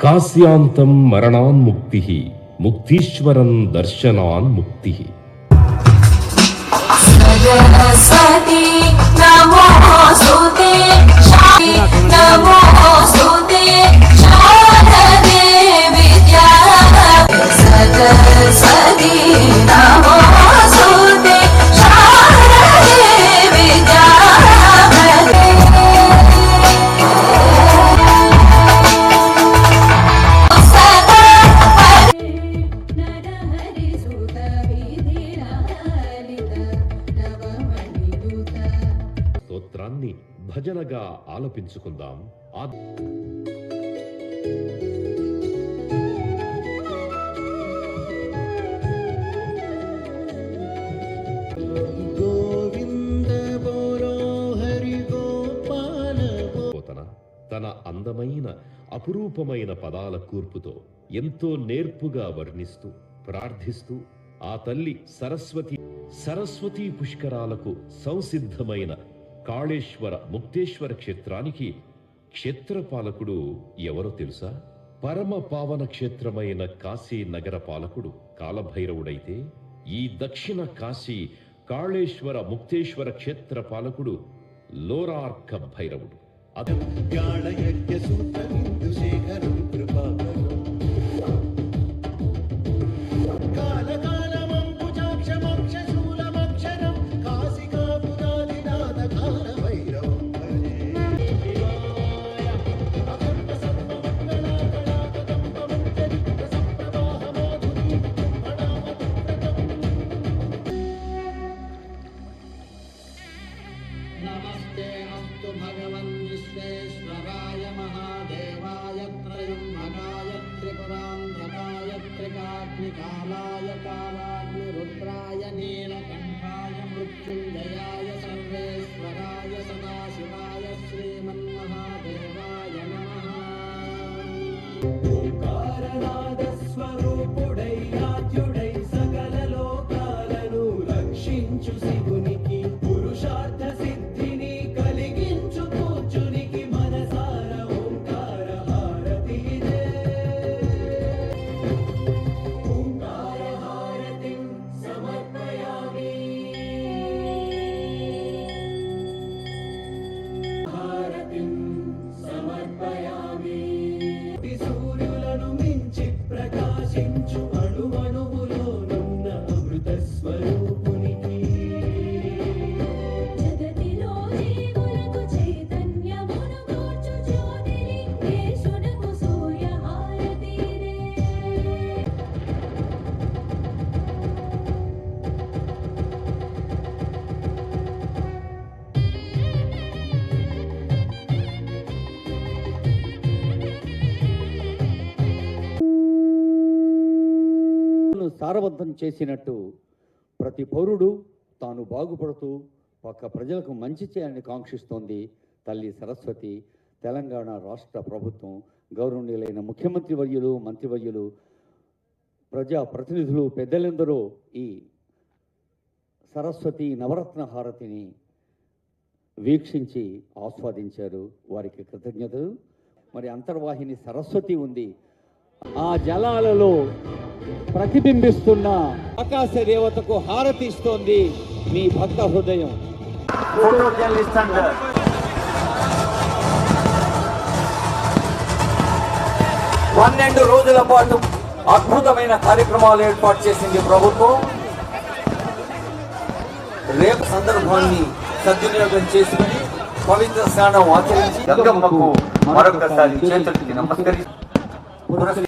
కాశ్యాంతం మరణాన్ముక్తిః ముక్తీశ్వరం దర్శనాన్ముక్తిః. సరస్వతి నమోస్తుతే నమోస్తుతే శారదే విద్యా సరస్వతి నమోస్తుతే శారదే విద్యా స్తోత్రాన్ని భజనగా ఆలపించుకుందాం. తన అందమైన అపురూపమైన పదాల కూర్పుతో ఎంతో నేర్పుగా వర్ణిస్తూ ప్రార్థిస్తూ ఆ తల్లి సరస్వతీ పుష్కరాలకు సంసిద్ధమైన కాళేశ్వర ముక్తేశ్వర క్షేత్రానికి క్షేత్రపాలకుడు ఎవరో తెలుసా? పరమ పావన క్షేత్రమైన కాశీ నగర పాలకుడు కాలభైరవుడైతే, ఈ దక్షిణ కాశీ కాళేశ్వర ముక్తేశ్వర క్షేత్ర పాలకుడు లోరార్క భైరవుడు. नमस्ते अस्तु भगवन् विश्वेश्वराय महादेवाय त्रयम्बकाय त्रिपुरान्धकाय त्रिकाग्निकालाय कालाग्निरुद्राय नीलकण्ठाय मृत्युञ्जयाय सर्वेश्वराय सदाशिवाय श्रीमन्महादेवाय नमः. ఓంకారనాదస్వరూపుడై ఆద్యుడై సకల లోకాలను రక్షించు శివునికి పురుషార్థ సిద్ధిని కలిగించు కూర్చునికి మనసార ఓంకార హారతి ఓంకార హారతి సమర్పయామి. హారతి సమర్పయామి. సూర్యులను మించి ప్రకాశించు అణువణువులోనున్న అమృత స్వరూపునికి జగతిలో జీవులకు చైతన్యమును కూర్చు జ్యోతిలింగేశునకు సూర్య హారతినే. సారవంతం చేసినట్టు ప్రతి పౌరుడు తాను బాగుపడుతూ పక్క ప్రజలకు మంచి చేయాలని కాంక్షిస్తోంది తల్లి సరస్వతి. తెలంగాణ రాష్ట్ర ప్రభుత్వం గౌరవనీయులైన ముఖ్యమంత్రి వర్యులు, మంత్రివర్యులు, ప్రజాప్రతినిధులు, పెద్దలందరూ ఈ సరస్వతి నవరత్న హారతిని వీక్షించి ఆస్వాదించారు. వారికి కృతజ్ఞతలు. మరి అంతర్వాహిని సరస్వతి ఉంది. ఆ జలాలలో ప్రతిబింబిస్తున్న ఆకాశ దేవతకు హారతి ఇస్తోంది మీ భక్త హృదయం. ఫోటో జర్నలిస్ట్ అంటారు. 12 రోజుల పాటు అద్భుతమైన కార్యక్రమాలు ఏర్పాటు చేసింది ప్రభుత్వం. రేపు సందర్భాన్ని సద్వినియోగం చేసుకుని పవిత్ర స్నానం ఆచరించి గంగమ్మకు మరొకసారి చేతులకి నమస్కరించి